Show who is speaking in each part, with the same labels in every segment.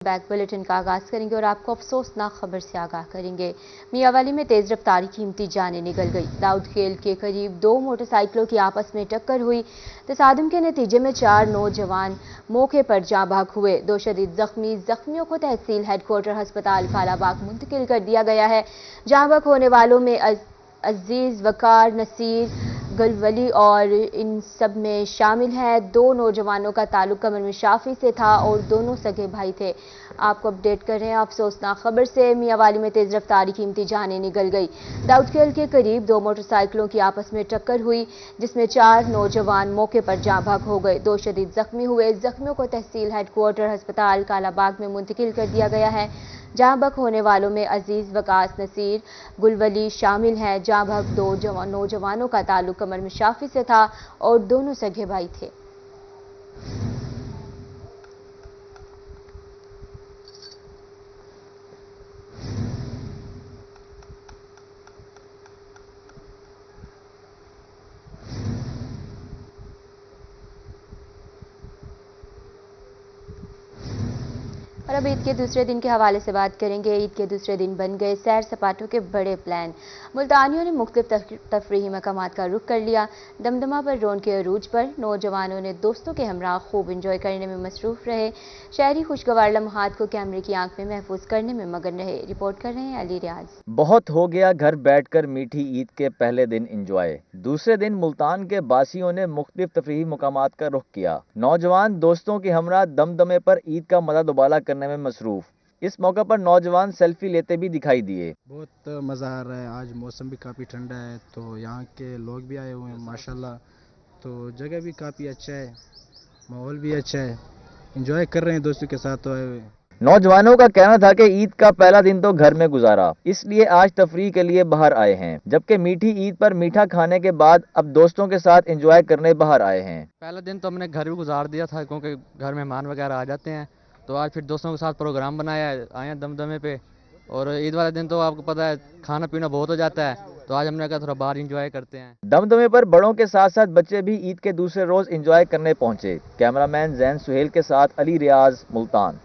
Speaker 1: Back bulletin का आगाज करेंगे और आपको अफसोसनाक खबर से आगाह करेंगे। मियांवाली में तेज रफ्तारी कीमती जानें निकल गई। दाऊद खेल के करीब दो मोटरसाइकिलों की आपस में टक्कर हुई। तसादुम के नतीजे में 4 नौजवान मौके पर जाँ भाग हुए। 2 शदीद जख्मियों को तहसील हेडक्वार्टर अस्पताल कालाबाग मुंतकिल कर दिया गया है। जाँ भाग होने वालों में अजीज, वकार, नसीर, गुलवली और इन सब में शामिल है। 2 नौजवानों का ताल्लुक कमर में शाफी से था और दोनों सगे भाई थे। आपको अपडेट कर रहे हैं अफसोसनाक खबर से। मियांवाली में तेज रफ्तारी कीमती जानें निकल गई। दाऊद खेल के करीब 2 मोटरसाइकिलों की आपस में टक्कर हुई, जिसमें 4 नौजवान मौके पर जाँ भाग हो गए। 2 शदीद जख्मी हुए। जख्मियों को तहसील हेडक्वार्टर अस्पताल कालाबाग में मुंतकिल कर दिया गया है। जाँ भाग होने वालों में अजीज, वकास, नसीर, गुलवली शामिल हैं। जाँ भाग 2 नौजवानों का ताल्लुक कमर में शाफी से था और दोनों सगे भाई थे। और अब ईद के दूसरे दिन के हवाले से बात करेंगे। ईद के दूसरे दिन बन गए सैर सपाटों के बड़े प्लान। मुल्तानियों ने मुख्तलिफ तफरीही मकामात का रुख कर लिया। दमदमा पर रौन के अरूज पर नौजवानों ने दोस्तों के हमरा खूब इंजॉय करने में मसरूफ रहे। शहरी खुशगवार लम्हात को कैमरे की आंख में महफूज करने में मगन रहे। रिपोर्ट कर रहे हैं अली रियाज।
Speaker 2: बहुत हो गया घर बैठकर मीठी ईद के पहले दिन इंजॉय। दूसरे दिन मुल्तान के बासियों ने मुख्तलिफ तफरीही मकामात का रुख किया। नौजवान दोस्तों के हमरा दमदमे पर ईद का मजा दुबाला करने में मसरूफ। इस मौके पर नौजवान सेल्फी लेते भी दिखाई दिए।
Speaker 3: बहुत मज़ा आ रहा है। आज मौसम भी काफ़ी ठंडा है, तो यहाँ के लोग भी आए हुए हैं माशाल्लाह। तो जगह भी काफ़ी अच्छा है, माहौल भी अच्छा है, एंजॉय कर रहे हैं दोस्तों के साथ तो आए हुए।
Speaker 2: नौजवानों का कहना था कि ईद का पहला दिन तो घर में गुजारा, इसलिए आज तफरीह के लिए बाहर आए हैं, जबकि मीठी ईद पर मीठा खाने के बाद अब दोस्तों के साथ एंजॉय करने बाहर आए हैं।
Speaker 4: पहला दिन तो हमने घर भी गुजार दिया था, क्योंकि घर मेहमान वगैरह आ जाते हैं, तो आज फिर दोस्तों के साथ प्रोग्राम बनाया है, आए हैं दमदमे पे। और ईद वाले दिन तो आपको पता है खाना पीना बहुत हो जाता है, तो आज हमने कहा थोड़ा बाहर एंजॉय करते हैं।
Speaker 2: दमदमे पर बड़ों के साथ साथ बच्चे भी ईद के दूसरे रोज एंजॉय करने पहुंचे। कैमरामैन जैन सुहेल के साथ अली रियाज, मुल्तान।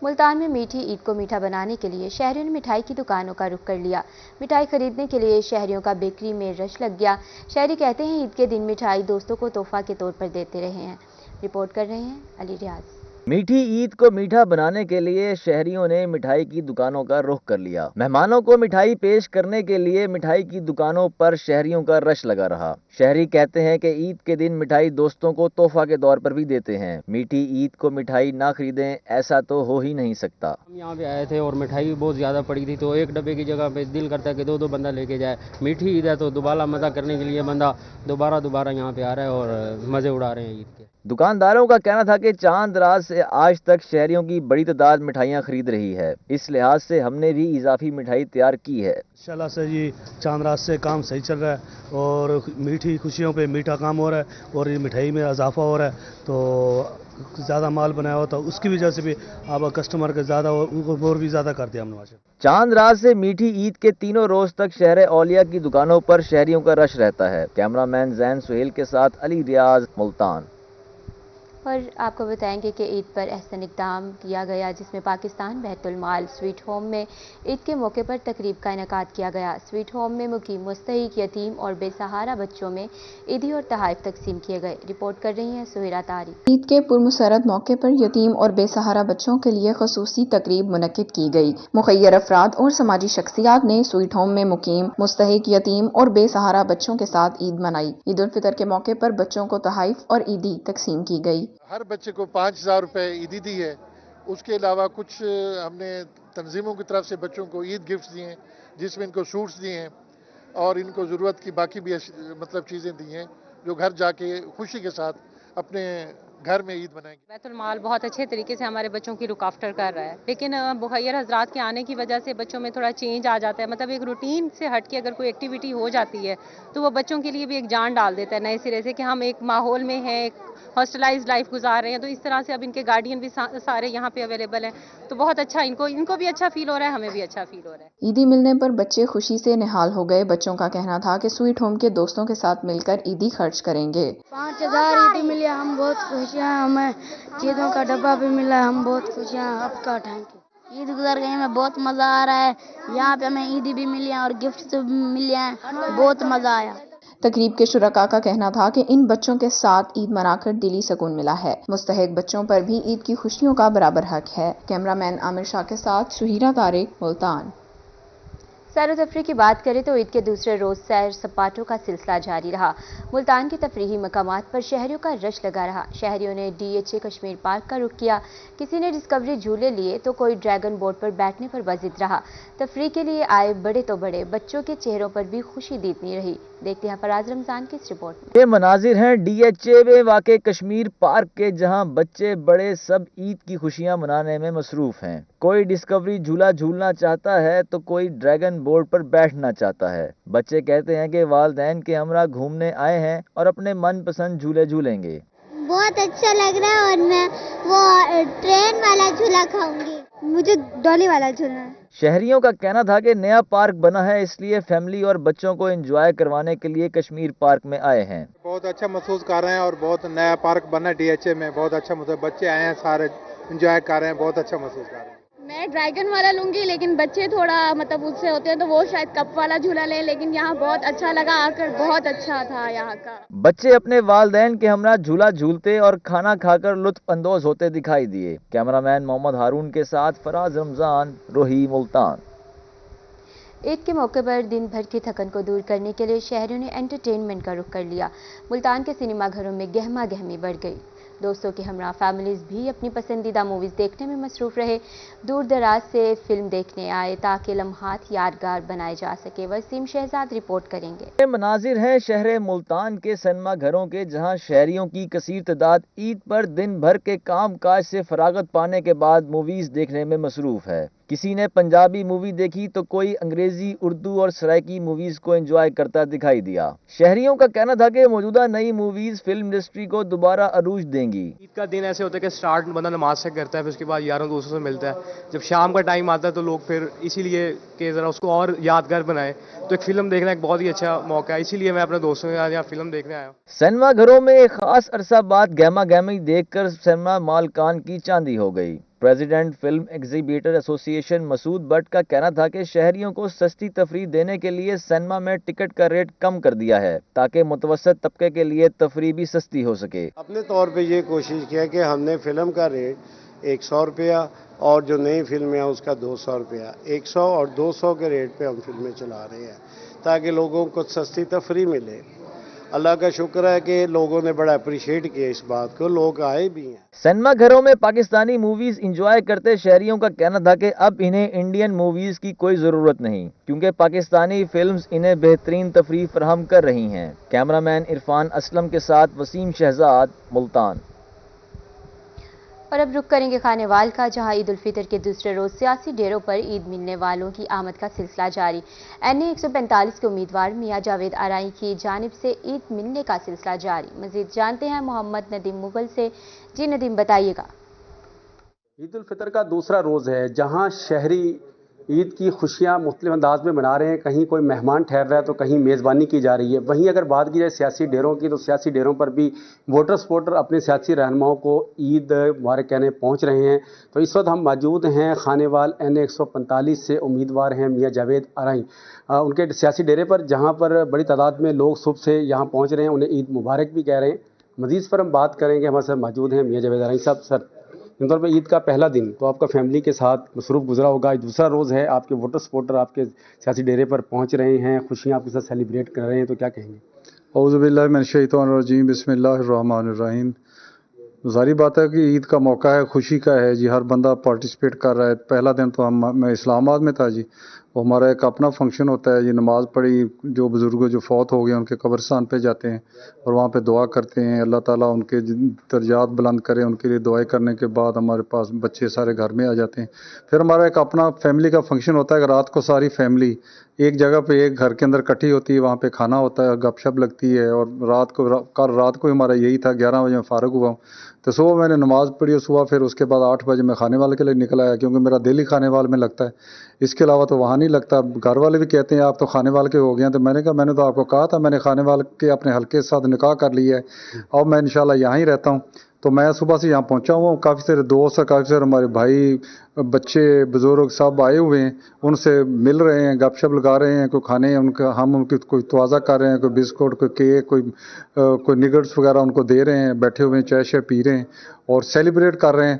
Speaker 1: मुल्तान में मीठी ईद को मीठा बनाने के लिए शहरियों ने मिठाई की दुकानों का रुख कर लिया। मिठाई खरीदने के लिए शहरियों का बेकरी में रश लग गया। शहरी कहते हैं ईद के दिन मिठाई दोस्तों को तोहफा के तौर पर देते रहे हैं। रिपोर्ट कर रहे हैं अली रियाज।
Speaker 2: मीठी ईद को मीठा बनाने के लिए शहरियों ने मिठाई की दुकानों का रुख कर लिया। मेहमानों को मिठाई पेश करने के लिए मिठाई की दुकानों पर शहरियों का रश लगा रहा। शहरी कहते हैं कि ईद के दिन मिठाई दोस्तों को तोहफा के तौर पर भी देते हैं। मीठी ईद को मिठाई ना खरीदें, ऐसा तो हो ही नहीं सकता।
Speaker 5: हम यहाँ पे आए थे और मिठाई भी बहुत ज़्यादा पड़ी थी, तो एक डब्बे की जगह पे दिल करता है कि 2-2 बंदा लेके जाए। मीठी ईद है तो दोबारा मज़ा करने के लिए बंदा दोबारा यहाँ पे आ रहा है और मज़े उड़ा रहे हैं ईद के।
Speaker 2: दुकानदारों का कहना था कि चांद रात से आज तक शहरियों की बड़ी तादाद मिठाइयाँ खरीद रही है, इस लिहाज से हमने भी इजाफी मिठाई तैयार की है।
Speaker 6: इंशाल्लाह से जी चांद रात से काम सही चल रहा है और मीठी खुशियों पे मीठा काम हो रहा है और ये मिठाई में इजाफा हो रहा है, तो ज़्यादा माल बनाया होता है, उसकी वजह से भी अब कस्टमर के ज़्यादा और भी ज़्यादा कर दिया हमने।
Speaker 2: चांद रात से मीठी ईद के तीनों रोज तक शहर औलिया की दुकानों पर शहरियों का रश रहता है। कैमरामैन जैन सुहेल के साथ अली रियाज, मुल्तान।
Speaker 1: और आपको बताएंगे कि ईद पर एहसन इक़दाम किया गया, जिसमें पाकिस्तान बैतुल माल स्वीट होम में ईद के मौके पर तकरीब का इनेकाद किया गया। स्वीट होम में मुकीम मुस्तहिक, यतीम और बेसहारा बच्चों में ईदी और तहाइफ तकसीम किए गए। रिपोर्ट कर रही हैं सुहेरा तारिक।
Speaker 7: ईद के पुरमसरत मौके पर यतीम और बेसहारा बच्चों के लिए खसूसी तकरीब मुनक्किद की गई। मुखय्यर अफराद और समाजी शख्सियात ने स्वीट होम में मुकीम मुस्तहिक, यतीम और बेसहारा बच्चों के साथ ईद मनाई। ईद उल फितर के मौके पर बच्चों को तहाइफ और ईदी तकसीम की गई।
Speaker 8: हर बच्चे को 5,000 रुपये ईदी दी है। उसके अलावा कुछ हमने तंजीमों की तरफ से बच्चों को ईद गिफ्ट्स दिए हैं, जिसमें इनको सूट्स दिए हैं और इनको ज़रूरत की बाकी भी मतलब चीज़ें दी हैं, जो घर जाके खुशी के साथ अपने घर में ईद मनाएंगे।
Speaker 9: बैतुल माल बहुत अच्छे तरीके से हमारे बच्चों की रुक आफ्टर कर रहा है, लेकिन मुखय्यर हजरात के आने की वजह से बच्चों में थोड़ा चेंज आ जाता है। मतलब एक रूटीन से हट के अगर कोई एक्टिविटी हो जाती है तो वो बच्चों के लिए भी एक जान डाल देता है नए सिरे से, कि हम एक माहौल में हैं, एक हॉस्टलाइज्ड लाइफ गुजार रहे हैं, तो इस तरह से अब इनके गार्डियन भी सारे यहाँ पे अवेलेबल हैं, तो बहुत अच्छा इनको भी अच्छा फील हो रहा है, हमें भी अच्छा फील हो रहा है।
Speaker 7: ईदी मिलने पर बच्चे खुशी से निहाल हो गए। बच्चों का कहना था कि स्वीट होम के दोस्तों के साथ मिलकर ईदी खर्च करेंगे।
Speaker 10: 5000 ईदी मिली, हम बहुत खुश हैं, हमें चीज़ों का डब्बा भी मिला, हम बहुत खुश हैं। आपका थैंक यू। ईद गुजर गई में बहुत मज़ा आ रहा है, यहाँ पे हमें ईदी भी मिली है और गिफ्ट भी मिले हैं, बहुत मज़ा आया।
Speaker 7: तकरीब के शुरका का कहना था कि इन बच्चों के साथ ईद मनाकर दिली सुकून मिला है। मुस्तहिक बच्चों पर भी ईद की खुशियों का बराबर हक है। कैमरामैन आमिर शाह के साथ सुहीरा तारिक, मुल्तान।
Speaker 1: सैर तफरी की बात करें तो ईद के दूसरे रोज सैर सपाटों का सिलसिला जारी रहा। मुल्तान के तफरीही मकामात पर शहरियों का रश लगा रहा। शहरियों ने DHA कश्मीर पार्क का रुख किया, किसी ने डिस्कवरी झूले लिए तो कोई ड्रैगन बोट पर बैठने पर वजिद रहा। तफरी के लिए आए बड़े तो बड़े, बच्चों के चेहरों पर भी खुशी दीदनी रही। देखते हैं फराज रमजान की इस रिपोर्ट में।
Speaker 2: ये मनाजिर हैं DHA में वाक़े कश्मीर पार्क के, जहां बच्चे बड़े सब ईद की खुशियां मनाने में मसरूफ हैं। कोई डिस्कवरी झूला झूलना चाहता है तो कोई ड्रैगन बोर्ड पर बैठना चाहता है। बच्चे कहते हैं कि वालिदैन के हमरा घूमने आए हैं और अपने मनपसंद झूले झूलेंगे।
Speaker 11: बहुत अच्छा लग रहा है और मैं वो ट्रेन वाला झूला खाऊंगी, मुझे डॉली वाला झूलना है।
Speaker 2: शहरियों का कहना था कि नया पार्क बना है, इसलिए फैमिली और बच्चों को एंजॉय करवाने के लिए कश्मीर पार्क में आए हैं।
Speaker 12: बहुत अच्छा महसूस कर रहे हैं और बहुत नया पार्क बना है DHA में, बहुत अच्छा मतलब बच्चे आए हैं, सारे एंजॉय कर रहे हैं, बहुत अच्छा महसूस कर रहे हैं।
Speaker 13: मैं ड्रैगन वाला लूंगी, लेकिन बच्चे थोड़ा मतलब उससे होते हैं तो वो शायद कप वाला झूला ले, लेकिन यहाँ बहुत अच्छा लगा आकर, बहुत अच्छा था यहाँ का।
Speaker 2: बच्चे अपने वालिदैन के हमरा झूला झूलते और खाना खाकर लुत्फ अंदोज होते दिखाई दिए। कैमरामैन मोहम्मद हारून के साथ फराज रमजान, रोही, मुल्तान।
Speaker 1: ईद के मौके पर दिन भर की थकन को दूर करने के लिए शहरियों ने एंटरटेनमेंट का रुख कर लिया। मुल्तान के सिनेमा घरों में गहमा गहमी बढ़ गई। दोस्तों के हमरा फैमिलीज भी अपनी पसंदीदा मूवीज देखने में मसरूफ रहे। दूर दराज से फिल्म देखने आए ताकि लम्हात यादगार बनाए जा सके। वसीम शहजाद रिपोर्ट करेंगे।
Speaker 2: ये मनाजिर हैं शहर मुल्तान के सिनेमा घरों के, जहां शहरियों की कसीर तादाद ईद पर दिन भर के काम काज से फरागत पाने के बाद मूवीज देखने में मसरूफ है। किसी ने पंजाबी मूवी देखी तो कोई अंग्रेजी, उर्दू और सराइकी मूवीज को एंजॉय करता दिखाई दिया। शहरियों का कहना था कि मौजूदा नई मूवीज फिल्म इंडस्ट्री को दोबारा अरूज देंगी।
Speaker 14: ईद का दिन ऐसे होता है कि स्टार्ट बंदा नमाज से करता है, फिर उसके बाद यारों दोस्तों से मिलता है। जब शाम का टाइम आता है तो लोग फिर इसीलिए कि ज़रा उसको और यादगार बनाए, तो एक फिल्म देखना एक बहुत ही अच्छा मौका है, इसीलिए मैं अपने दोस्तों के साथ यहाँ फिल्म देखने आया हूँ।
Speaker 2: सिनेमा घरों में एक खास अरसा बाद गहमा गहमी देखकर सिनेमा मालकान की चांदी हो गई। President Film Exhibitor Association Masood Butt का कहना था कि शहरियों को सस्ती तफरीह देने के लिए सिनेमा में टिकट का रेट कम कर दिया है ताकि मुतवसत तबके के लिए तफरीह भी सस्ती हो सके।
Speaker 15: अपने तौर पे ये कोशिश किया कि हमने फिल्म का रेट 100 रुपया और जो नई फिल्म है उसका 200 रुपया, 100 और 200 के रेट पे हम फिल्में चला रहे हैं ताकि लोगों को सस्ती तफरीह मिले। अल्लाह का शुक्र है कि लोगों ने बड़ा अप्रिशिएट किया इस बात को, लोग आए भी हैं।
Speaker 2: सिनेमा घरों में पाकिस्तानी मूवीज एंजॉय करते शहरियों का कहना था कि अब इन्हें इंडियन मूवीज की कोई जरूरत नहीं, क्योंकि पाकिस्तानी फिल्म्स इन्हें बेहतरीन तफरीह फराहम कर रही हैं। कैमरामैन इरफान असलम के साथ वसीम शहजाद, मुल्तान।
Speaker 1: और अब रुक करेंगे खानेवाल का, जहां ईद उल फितर के दूसरे रोज सियासी डेरों पर ईद मिलने वालों की आमद का सिलसिला जारी। NA 145 के उम्मीदवार मियां जावेद आराई की जानिब से ईद मिलने का सिलसिला जारी। मजीद जानते हैं मोहम्मद नदीम मुगल से। जी नदीम, बताइएगा।
Speaker 16: ईद उल फितर का दूसरा रोज़ है, जहां शहरी ईद की खुशियां मुख्तलिफ अंदाज में मना रहे हैं। कहीं कोई मेहमान ठहर रहा है तो कहीं मेज़बानी की जा रही है। वहीं अगर बात की जाए सियासी डेरों की, तो सियासी डेरों पर भी वोटर सपोर्टर अपने सियासी रहनुमाओं को ईद मुबारक कहने पहुंच रहे हैं। तो इस वक्त हम मौजूद हैं खानेवाल NA 145 से उम्मीदवार हैं मियां जावेद आराई उनके सियासी डेरे पर, जहाँ पर बड़ी तादाद में लोग सुबह से यहाँ पहुँच रहे हैं, उन्हें ईद मुबारक भी कह रहे हैं। मज़ीद पर हम बात करेंगे, हमारे साथ मौजूद हैं मियां जावेद आराई साहब। सर, इंदौर में ईद का पहला दिन तो आपका फैमिली के साथ मसरूफ़ गुजरा होगा, दूसरा रोज़ है, आपके वोटर सपोर्टर आपके सियासी डेरे पर पहुंच रहे हैं, खुशियां आपके साथ सेलिब्रेट कर रहे हैं, तो क्या कहेंगे?
Speaker 17: औज़ु बिल्लाहि मिनश शैतानिर रजीम, बिस्मिल्लाहिर रहमानिर रहीम। ज़ाहिर बात है कि ईद का मौका है, खुशी का है जी, हर बंदा पार्टिसिपेट कर रहा है। पहला दिन तो मैं इस्लामाबाद में था जी, वो हमारा एक अपना फंक्शन होता है जी, नमाज़ पढ़ी, जो बुज़ुर्ग जो फौत हो गए उनके कब्रिस्तान पे जाते हैं और वहाँ पे दुआ करते हैं, अल्लाह ताला उनके दर्जात बुलंद करे। उनके लिए दुआएं करने के बाद हमारे पास बच्चे सारे घर में आ जाते हैं। फिर हमारा एक अपना फैमिली का फंक्शन होता है, रात को सारी फैमिली एक जगह पे एक घर के अंदर इकट्ठी होती है, वहाँ पे खाना होता है, गपशप लगती है। और कल रात को हमारा यही था, 11 बजे मैं फारग हुआ हूँ। तो सुबह मैंने नमाज़ पढ़ी और सुबह फिर उसके बाद 8 बजे मैं खाने वाले के लिए निकल आया, क्योंकि मेरा दिल ही खाने वाले में लगता है, इसके अलावा तो वहाँ नहीं लगता। घर वाले भी कहते हैं आप तो खाने वाले के हो गए हैं। तो मैंने कहा मैंने तो आपको कहा था, मैंने खाने वाले के अपने हल्के के साथ निकाह कर लिया है, अब मैं इंशाल्लाह यहाँ ही रहता हूँ। तो मैं सुबह से यहाँ पहुँचा हुआ हूँ। काफ़ी सारे दोस्त और काफ़ी सारे हमारे भाई बच्चे बुजुर्ग सब आए हुए हैं, उनसे मिल रहे हैं, गपशप लगा रहे हैं, कोई खाने उनका हम उनकी कोई तवाज़ा कर रहे हैं, कोई बिस्कुट, कोई केक, कोई निगट्स वगैरह उनको दे रहे हैं, बैठे हुए हैं, चाय शाय पी रहे हैं और सेलिब्रेट कर रहे हैं।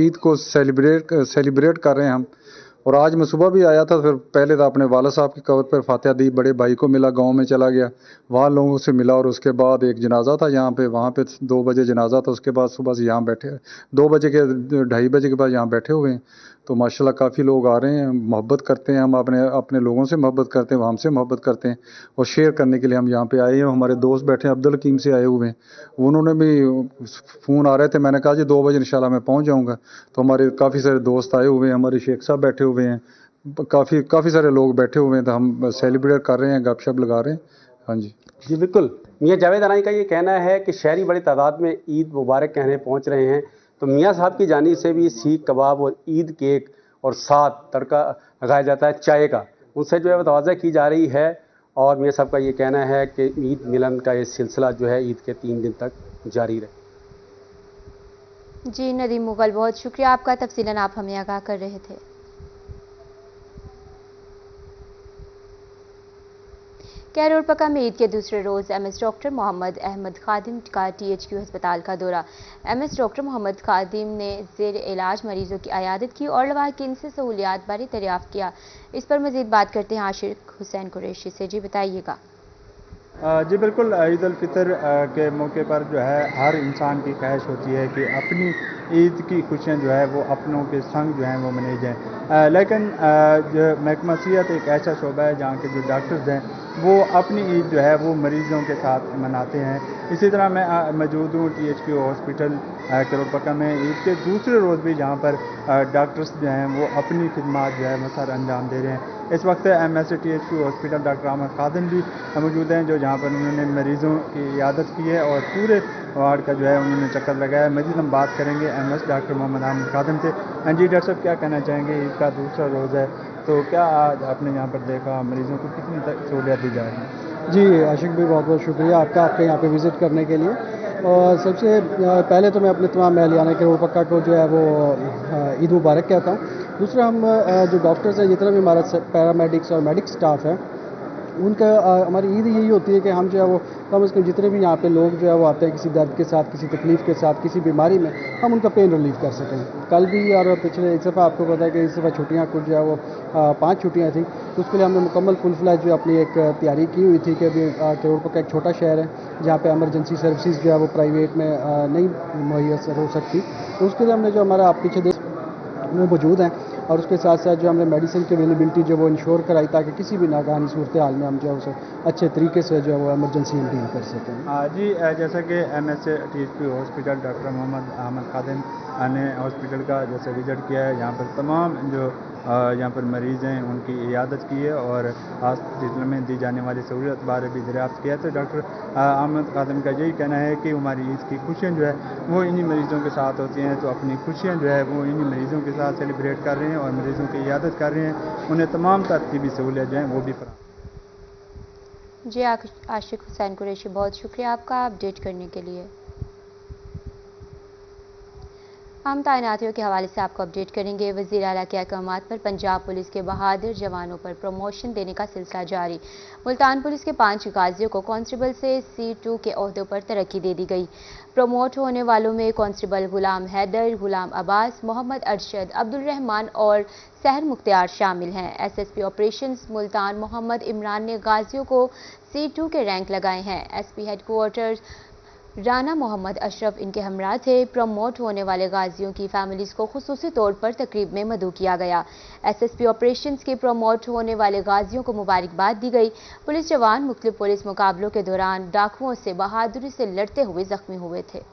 Speaker 17: ईद को सेलिब्रेट कर रहे हैं हम। और आज मैं सुबह भी आया था, फिर पहले तो अपने वाला साहब की कब्र पर फातिहा दी, बड़े भाई को मिला, गांव में चला गया, वहाँ लोगों से मिला और उसके बाद एक जनाजा था यहाँ पे, वहाँ पे 2 बजे जनाजा था। उसके बाद सुबह से यहाँ बैठे 2 बजे के 2:30 बजे के बाद यहाँ बैठे हुए हैं। तो माशाल्लाह काफ़ी लोग आ रहे हैं, मोहब्बत करते हैं, हम अपने लोगों से मोहब्बत करते हैं, वो हमसे मोहब्बत करते हैं और शेयर करने के लिए हम यहाँ पे आए हैं। हमारे दोस्त बैठे हैं, अब्दुल हकीम से आए हुए हैं, उन्होंने भी फ़ोन आ रहे थे, मैंने कहा जी 2 बजे इंशाल्लाह मैं पहुँच जाऊँगा। तो हमारे काफ़ी सारे दोस्त आए हुए हैं, हमारे शेख साहब बैठे हुए हैं, काफ़ी सारे लोग बैठे हुए हैं। तो हम सेलिब्रेट कर रहे हैं, गपशप लगा रहे हैं। हाँ जी
Speaker 16: जी बिल्कुल। मियाँ जावेद अनाई का ये कहना है कि शहरी बड़ी तादाद में ईद मुबारक कहने पहुँच रहे हैं। तो मियाँ साहब की जानिब से भी सीख कबाब और ईद केक और साथ तड़का लगाया जाता है चाय का, उनसे जो है वो तवाज़ा की जा रही है। और मियाँ साहब का ये कहना है कि ईद मिलन का ये सिलसिला जो है ईद के 3 दिन तक जारी रहे।
Speaker 1: जी नदीम मुगल, बहुत शुक्रिया आपका, तफसीलन आप हमें आगाह कर रहे थे। कैरोल पक्का में ईद के दूसरे रोज एमएस डॉक्टर मोहम्मद अहमद खादिम का टीएचक्यू अस्पताल का दौरा। एमएस डॉक्टर मोहम्मद खादिम ने जेर इलाज मरीजों की अयादत की और लवाहिकीन से सहूलियात बारे दरियाफ्त किया। इस पर मजीद बात करते हैं आशिक हुसैन कुरैशी से। जी बताइएगा।
Speaker 18: जी बिल्कुल, ईद उल फितर के मौके पर जो है हर इंसान की ख्वाहिश होती है कि अपनी ईद की खुशियाँ जो है वो अपनों के संग जो हैं वो मनाई जाएँ। लेकिन जो महकमा सेहत एक ऐसा शोबा है जहाँ के जो डॉक्टर्स हैं वो अपनी ईद जो है वो मरीज़ों के साथ मनाते हैं। इसी तरह मैं मौजूद हूँ टीएचक्यू हॉस्पिटल कैरोल पक्का में ईद के दूसरे रोज़ भी, जहाँ पर डॉक्टर्स जो हैं वो अपनी खिदमत जो है वो सर अंजाम दे रहे हैं। इस वक्त MS THQ hospital doctor Ahmad Khadim भी मौजूद हैं, जो जहाँ पर उन्होंने मरीज़ों की इयादत की है और पूरे वार्ड का जो है उन्होंने चक्कर लगाया है। मज़ीद हम बात करेंगे एमएस डॉक्टर मोहम्मद अहमद खादिम से। हाँ जी डॉक्टर साहब, क्या कहना चाहेंगे? ईद का दूसरा रोज़ है, तो क्या आज आपने यहाँ पर देखा मरीज़ों को कितनी सहूलियत दी जा रही है?
Speaker 19: जी आशिक भाई, बहुत बहुत शुक्रिया आपके यहाँ पे विज़िट करने के लिए। और सबसे पहले तो मैं अपने तमाम अहलियाना कैरोल पक्का को जो है वो ईद मुबारक कहता हूँ। दूसरा, हम जो डॉक्टर्स हैं, जितना भी हमारा पैरामेडिक्स और मेडिक स्टाफ है, उनका हमारी ईद यही होती है कि हम जो है वो कम से कम जितने भी यहाँ पे लोग जो है वो आते हैं किसी दर्द के साथ, किसी तकलीफ़ के साथ, किसी बीमारी में, हम उनका पेन रिलीफ कर सकें। कल भी और पिछले इस दफ़ा आपको पता है कि इस दफ़ा छुट्टियाँ कुछ जो है वो 5 छुट्टियाँ थी, तो उसके लिए हमने मुकम्मल फुल फ्लैज जो अपनी एक तैयारी की हुई थी कि अभी कैरोल पक्का एक छोटा शहर है जहाँ पर एमरजेंसी सर्विसेज जो है वो प्राइवेट में नहीं मुहैया हो सकती, तो उसके लिए हमने जो हमारा आप पीछे देख वो मौजूद हैं और उसके साथ साथ जो हमने मेडिसिन की अवेलेबिलिटी जो वो इंश्योर कराई ताकि किसी भी नाकानी सूरत हाल में हम जो है उसे अच्छे तरीके से जो है वो एमरजेंसी में डील कर सकें।
Speaker 18: जी, जैसा कि MS THQ hospital doctor Mohammad Ahmad Khadim ने हॉस्पिटल का जैसे विजिट किया है, यहाँ पर तमाम जो यहाँ पर मरीज़ हैं उनकी इयादत की है और हॉस्पिटल में दी जाने वाली सहूलियत बारे भी दरियाफ्त किया। तो डॉक्टर अहमद खादिम का यही कहना है कि हमारी ईद की खुशियाँ जो है वो इन्हीं मरीज़ों के साथ होती हैं, तो अपनी खुशियाँ जो है वो इन्हीं मरीज़ों के साथ सेलिब्रेट कर रहे हैं और मरीज़ों की इयादत कर रहे हैं, उन्हें तमाम तरतीबी सहूलियत जो हैं वो भी फराहम।
Speaker 1: जी आशिक हुसैन कुरैशी, बहुत शुक्रिया आपका अपडेट करने के लिए। हम तैनातियों के हवाले से आपको अपडेट करेंगे। वज़ीर आला के अहकामात पर पंजाब पुलिस के बहादुर जवानों पर प्रमोशन देने का सिलसिला जारी। मुल्तान पुलिस के 5 गाजियों को कांस्टेबल से C2 के ओहदों पर तरक्की दे दी गई। प्रमोट होने वालों में कांस्टेबल गुलाम हैदर, गुलाम अब्बास, मोहम्मद अरशद, अब्दुल रहमान और सहर मुख्तियार शामिल हैं। एसएसपी ऑपरेशंस मुल्तान मोहम्मद इमरान ने गाजियों को C2 के रैंक लगाए हैं। एसपी हेडक्वार्टर राना मोहम्मद अशरफ इनके हमरा थे। प्रमोट होने वाले गाजियों की फैमिलीज को खुसूसी तौर पर तकरीब में मदऊ किया गया। एसएसपी ऑपरेशंस के प्रमोट होने वाले गाजियों को मुबारकबाद दी गई। पुलिस जवान मुख्तलिफ पुलिस मुकाबलों के दौरान डाकुओं से बहादुरी से लड़ते हुए जख्मी हुए थे।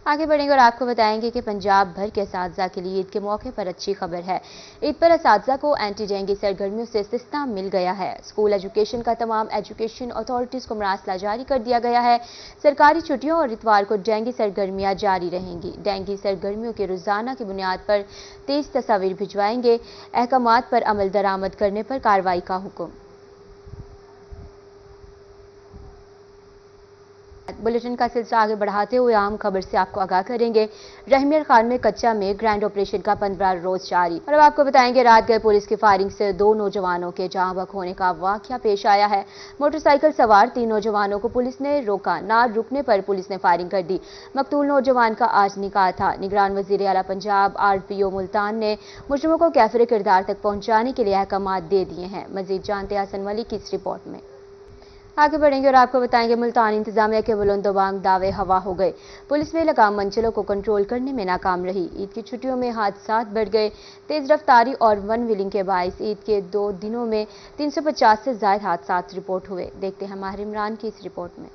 Speaker 1: आगे बढ़ेंगे और आपको बताएंगे कि पंजाब भर के असातिज़ा के लिए ईद के मौके पर अच्छी खबर है। ईद पर असातिज़ा को एंटी डेंगू सरगर्मियों से इस्तिस्ना मिल गया है। स्कूल एजुकेशन का तमाम एजुकेशन अथॉरिटीज़ को मरासला जारी कर दिया गया है। सरकारी छुट्टियों और इतवार को डेंगू सरगर्मियाँ जारी रहेंगी। डेंगू सरगर्मियों के रोज़ाना की बुनियाद पर 30 तस्वीर भिजवाएंगे। अहकामात पर अमल दरामद करने पर कार्रवाई का हुक्म। बुलेटिन का सिलसिला आगे बढ़ाते हुए अहम खबर से आपको आगाह करेंगे। रहमियर खान में कच्चा में ग्रैंड ऑपरेशन का 15 रोज जारी। और अब आपको बताएंगे रात गए पुलिस की फायरिंग से 2 नौजवानों के जाँ बहक होने का वाकया पेश आया है। मोटरसाइकिल सवार 3 नौजवानों को पुलिस ने रोका, ना रुकने पर पुलिस ने फायरिंग कर दी। मकतूल नौजवान का आज निकाह था। निगरान वजीर आला पंजाब RPO मुल्तान ने मुजरिमों को कैफरे किरदार तक पहुंचाने के लिए अहकामात दे दिए हैं। मजीद जानते हैं हसन मलिक की इस रिपोर्ट में। आगे बढ़ेंगे और आपको बताएंगे मुल्तान इंतजामिया के बुलंदोबांग दावे हवा हो गए। पुलिस में लगाम मंजिलों को कंट्रोल करने में नाकाम रही। ईद की छुट्टियों में हादसात बढ़ गए। तेज रफ्तारी और वन व्हीलिंग के बायस ईद के 2 दिनों में 350 से ज्यादा हादसात रिपोर्ट हुए। देखते हैं माहिर इमरान की इस रिपोर्ट में।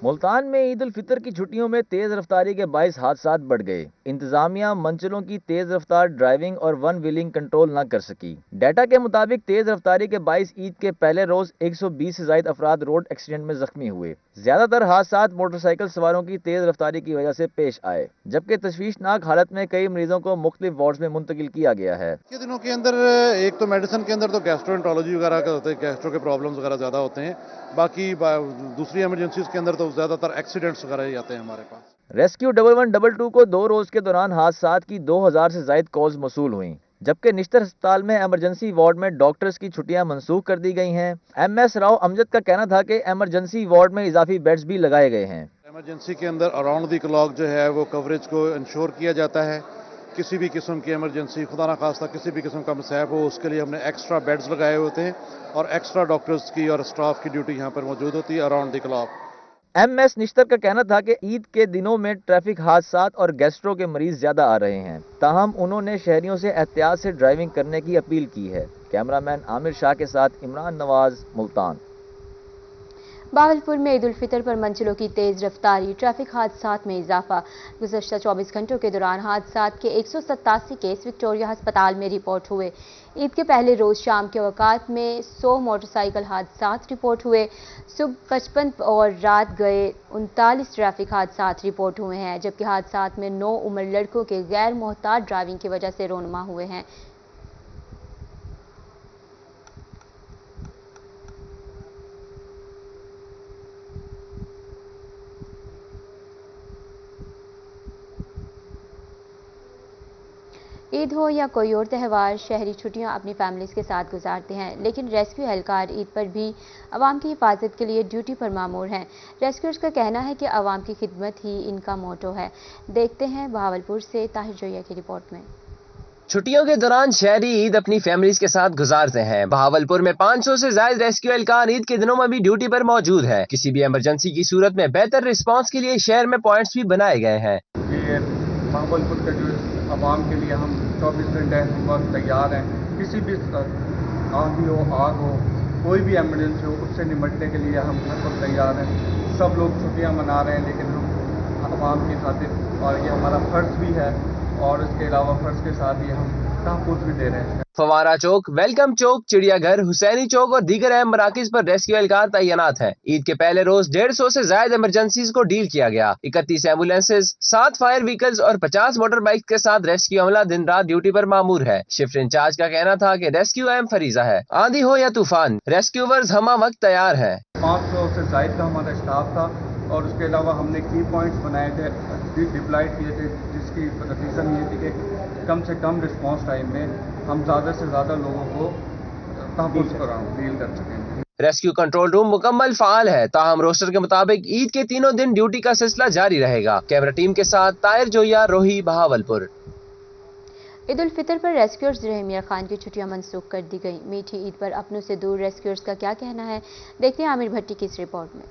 Speaker 2: मुल्तान में ईद उल फितर की छुट्टियों में तेज रफ्तारी के बायस हादसात बढ़ गए। इंतजामिया मंजिलों की तेज रफ्तार ड्राइविंग और वन व्हीलिंग कंट्रोल न कर सकी। डाटा के मुताबिक तेज रफ्तारी के बायस ईद के पहले रोज 120 से ज्यादा अफराद रोड एक्सीडेंट में जख्मी हुए। ज्यादातर हादसात मोटरसाइकिल सवारों की तेज रफ्तारी की वजह से पेश आए, जबकि तशवीशनाक हालत में कई मरीजों को मुख्तलिफ वार्ड्स में मुंतकिल किया गया है।
Speaker 20: के दिनों के अंदर एक तो मेडिसिन के अंदर तो गैस्ट्रोएंटरोलॉजी वगैरह का होते हैं, गैस्ट्रो के प्रॉब्लम्स वगैरह ज़्यादा होते हैं। बाकी दूसरी इमरजेंसीज के अंदर तो ज़्यादातर एक्सीडेंट्स वगैरह ही आते हैं हमारे पास।
Speaker 2: रेस्क्यू 1122 को 2 रोज के दौरान हादसात की 2000 से ज्यादा कॉल्स मौसूल हुई, जबकि निश्तर अस्पताल में इमरजेंसी वार्ड में डॉक्टर्स की छुट्टियां मनसूख कर दी गई हैं। MS राव अमजद का कहना था कि इमरजेंसी वार्ड में इजाफी बेड्स भी लगाए गए हैं।
Speaker 20: इमरजेंसी के अंदर अराउंड द क्लॉक जो है वो कवरेज को इंश्योर किया जाता है। किसी भी किस्म की इमरजेंसी, खुदा ना खास्ता किसी भी किस्म का मसैब हो, उसके लिए हमने एक्स्ट्रा बेड्स लगाए होते हैं और एक्स्ट्रा डॉक्टर्स की और स्टाफ की ड्यूटी यहाँ पर मौजूद होती है around the clock.
Speaker 2: MS Nishtar का कहना था कि ईद के दिनों में ट्रैफिक हादसात और गैस्ट्रो के मरीज ज्यादा आ रहे हैं। ताहम उन्होंने शहरियों से एहतियात से ड्राइविंग करने की अपील की है। कैमरामैन आमिर शाह के साथ इमरान नवाज, मुल्तान।
Speaker 1: बावलपुर में ईद उल फितर पर मंजिलों की तेज रफ्तारी, ट्रैफिक हादसात में इजाफा। गुज़श्ता 24 घंटों के दौरान हादसात के 187 केस विक्टोरिया अस्पताल में रिपोर्ट हुए। ईद के पहले रोज शाम के वक़ात में 100 मोटरसाइकिल हादसात रिपोर्ट हुए। सुबह 55 और रात गए 39 ट्रैफिक हादसात रिपोर्ट हुए हैं, जबकि हादसात में 9 उम्र लड़कों के गैर मोहतात ड्राइविंग की वजह से रोनमा हुए हैं। ईद हो या कोई और त्यौहार, शहरी छुट्टियां अपनी फैमिलीज के साथ गुजारते हैं, लेकिन रेस्क्यू एहलकार ईद पर भी आवाम की हिफाजत के लिए ड्यूटी पर मामूर हैं। रेस्क्यूअर्स का कहना है कि आवाम की खिदमत ही इनका मोटो है। देखते हैं बहावलपुर से ताहिर जोया की रिपोर्ट में।
Speaker 21: छुट्टियों के दौरान शहरी ईद अपनी फैमिलीज के साथ गुजारते हैं। बहावलपुर में 500 से ज्यादा रेस्क्यू एहलकार ईद के दिनों में भी ड्यूटी पर मौजूद है। किसी भी इमरजेंसी की सूरत में बेहतर रिस्पांस के लिए शहर में पॉइंट्स भी बनाए गए हैं।
Speaker 22: बहावलपुर का जो आवाम के लिए हम 24 घंटे हम वक्त तैयार हैं। किसी भी आंधी हो, आग हो, कोई भी एमरजेंसी हो, उससे निपटने के लिए हम हर वक्त तैयार हैं। सब लोग छुट्टियां मना रहे हैं, लेकिन हम आवाम की खातिर, और ये हमारा फर्ज भी है, और इसके अलावा फर्ज के साथ ही हम तहफ़्फ़ुज़ भी दे रहे हैं।
Speaker 21: फवारा चौक, वेलकम चौक, चिड़ियाघर, हुसैनी चौक और दीगर अहम मराकिज पर रेस्क्यू एहलकार तैनात हैं। ईद के पहले रोज 150 से ज्यादा इमरजेंसीज को डील किया गया। 31 एम्बुलेंसेज, 7 फायर व्हीकल्स और 50 मोटर बाइक के साथ रेस्क्यू अमला दिन रात ड्यूटी पर मामूर है। शिफ्ट इंचार्ज का कहना था कि रेस्क्यू अहम फरीजा है। आंधी हो या तूफान, रेस्क्यूवर्स हमा वक्त तैयार है।
Speaker 22: 500 से ज्यादा का हमारा स्टाफ था, और उसके अलावा हमने की पॉइंट्स बनाए थे, डिप्लॉयड किए थे, जिसकी रीज़न ये थी कि कम से कम रिस्पांस टाइम में हम ज़्यादा से ज़्यादा लोगों को तहफ़्फ़ुज़ डील कर सकें।
Speaker 21: रेस्क्यू कंट्रोल रूम मुकम्मल फाल है। ताहम रोस्टर के मुताबिक ईद के तीनों दिन ड्यूटी का सिलसिला जारी रहेगा। कैमरा टीम के साथ ताहिर जोया, रोही, बहावलपुर।
Speaker 1: ईद उल फितर पर रेस्क्यूअर्स रहमियर खान की छुट्टियां मनसूख कर दी गई। मीठी ईद पर अपनों से दूर रेस्क्यूअर्स का क्या कहना है, देखते हैं आमिर भट्टी की इस रिपोर्ट में।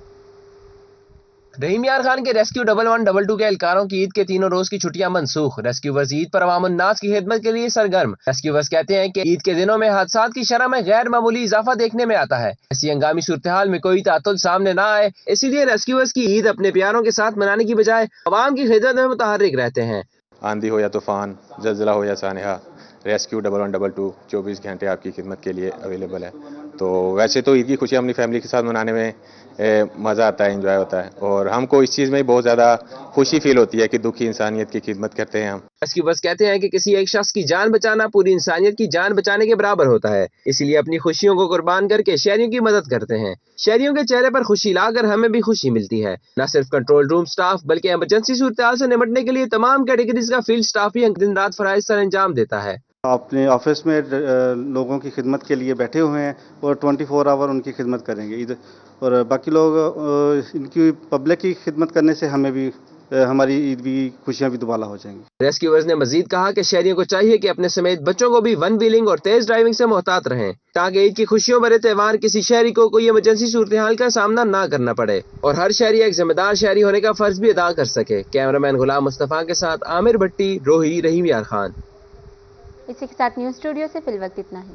Speaker 21: रहीम यार खान के रेस्क्यू 1112 के एहलकारों की ईद के तीनों रोज की छुट्टियां मनसूख। रेस्क्यूवर्स ईद पर अवामुन्नास की खिदमत के लिए सरगर्म। रेस्क्यूवर्स कहते हैं कि ईद के दिनों में हादसात की शरह में गैर मामूली इजाफा देखने में आता है। ऐसी हंगामी सूरत हाल में कोई तातुल सामने न आए, इसीलिए रेस्क्यूवर्स की ईद अपने प्यारों के साथ मनाने की बजाय अवाम की खिदमत में मुतहर्रिक रहते हैं।
Speaker 3: आंधी हो या तूफान, जल्जला हो या सानहा, रेस्क्यू 1112 24 घंटे आपकी खिदमत के लिए अवेलेबल है। तो वैसे तो ईद की खुशियाँ अपनी फैमिली के साथ मनाने में मज़ा आता है, एंजॉय होता है, और हमको इस चीज़ में बहुत ज़्यादा खुशी फील होती है कि दुखी इंसानियत की खिदमत करते हैं हम।
Speaker 21: रेस्क्यूवर्स कहते हैं कि किसी एक शख्स की जान बचाना पूरी इंसानियत की जान बचाने के बराबर होता है, इसलिए अपनी खुशियों को कुर्बान करके शहरियों की मदद करते हैं। शहरियों के चेहरे पर खुशी लाकर हमें भी खुशी मिलती है। न सिर्फ कंट्रोल रूम स्टाफ बल्कि इमरजेंसी सूरत हाल से निपटने के लिए तमाम कैटेगरीज का फील्ड स्टाफ भी दिन रात फराइज सर अंजाम देता है।
Speaker 4: अपने ऑफिस में लोगों की खिदमत के लिए बैठे हुए हैं और 24 आवर उनकी खिदमत करेंगे। ईद और बाकी लोग इनकी पब्लिक की खिदमत करने से हमें भी हमारी ईद भी खुशियां भी दुबाला हो जाएंगी।
Speaker 21: रेस्क्यूवर्स ने मजीद कहा कि शहरियों को चाहिए कि अपने समेत बच्चों को भी वन व्हीलिंग और तेज ड्राइविंग से मोहतात रहें, ताकि ईद की खुशियों भरे त्योहार किसी शहरी को कोई इमरजेंसी सूरत हाल का सामना ना करना पड़े और हर शहरी एक जिम्मेदार शहरी होने का फर्ज भी अदा कर सके। कैमरामैन गुलाम मुस्तफा के साथ आमिर भट्टी, रोही, रहीम यार खान।
Speaker 1: इसी के साथ न्यूज़ स्टूडियो से फिल वक्त इतना ही।